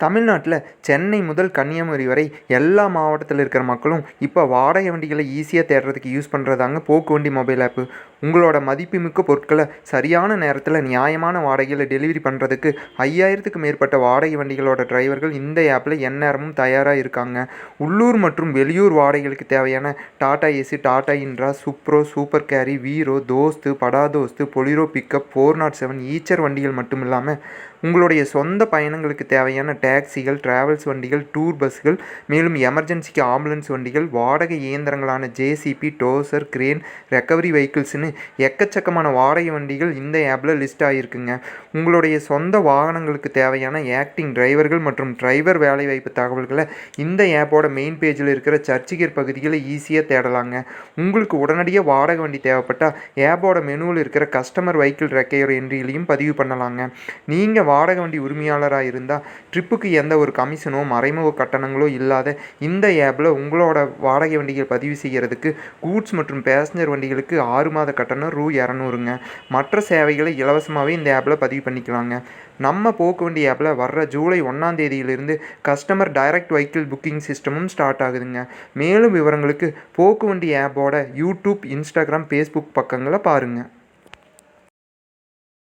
தமிழ்நாட்டில் சென்னை முதல் கன்னியாகுமரி வரை எல்லா மாவட்டத்தில் இருக்கிற மக்களும் இப்போ வாடகை வண்டிகளை ஈஸியாக தேடுறதுக்கு யூஸ் பண்ணுறதாங்க போக்குவண்டி மொபைல் ஆப்பு. உங்களோட மதிப்புமிக்க பொருட்களை சரியான நேரத்தில் நியாயமான வாடகையில் டெலிவரி பண்ணுறதுக்கு 5000க்கு மேற்பட்ட வாடகை வண்டிகளோட டிரைவர்கள் இந்த ஆப்பில் எந்நேரமும் தயாராக இருக்காங்க. உள்ளூர் மற்றும் வெளியூர் வாடகைகளுக்கு தேவையான Tata Ace, Tata Intra, Supro, Super Carry, Veero, Dost, Bada Dost, Bolero pickup, 407 Eicher வண்டிகள் மட்டும் இல்லாமல் உங்களுடைய சொந்த பயணங்களுக்கு தேவையான டாக்ஸிகள், டிராவல்ஸ் வண்டிகள், டூர் பஸ்கள், மேலும் எமர்ஜென்சிக்கு ஆம்புலன்ஸ் வண்டிகள், வாடகை இயந்திரங்களான ஜேசிபி, டோசர், கிரேன், ரெக்கவரி வெஹிக்கிள்ஸ்னு எக்கச்சக்கமான வாடகை வண்டிகள் இந்த ஆப்பில் லிஸ்ட் ஆகியிருக்குங்க. உங்களுடைய சொந்த வாகனங்களுக்கு தேவையான ஆக்டிங் டிரைவர்கள் மற்றும் டிரைவர் வேலைவாய்ப்பு தகவல்களை இந்த ஆப்போட மெயின் பேஜில் இருக்கிற சர்ச்சிகர் பகுதிகளை ஈஸியாக தேடலாங்க. உங்களுக்கு உடனடியாக வாடகை வண்டி தேவைப்பட்டால் ஆப்போட மெனுவில் இருக்கிற கஸ்டமர் வெஹிக்கிள் ரெக்கையர் என்ட்ரியிலையும் பதிவு பண்ணலாங்க. நீங்கள் வாடகை வண்டி உரிமையாளராக இருந்தால் ட்ரிப்புக்கு எந்த ஒரு கமிஷனோ மறைமுக கட்டணங்களோ இல்லாத இந்த ஆப்பில் உங்களோட வாடகை வண்டிகள் பதிவு செய்கிறதுக்கு கூட்ஸ் மற்றும் பேசஞ்சர் வண்டிகளுக்கு 6 மாத கட்டணம் ரூ. 200ங்க. மற்ற சேவைகளை இலவசமாகவே இந்த ஆப்பில் பதிவு பண்ணிக்கலாங்க. நம்ம போக்குவண்டி ஆப்பில் வர்ற ஜூலை 1ஆம் தேதியிலிருந்து கஸ்டமர் டைரக்ட் வெஹிக்கிள் புக்கிங் சிஸ்டமும் ஸ்டார்ட் ஆகுதுங்க. மேலும் விவரங்களுக்கு போக்குவண்டி ஆப்போட யூடியூப், இன்ஸ்டாகிராம், ஃபேஸ்புக் பக்கங்களை பாருங்கள்.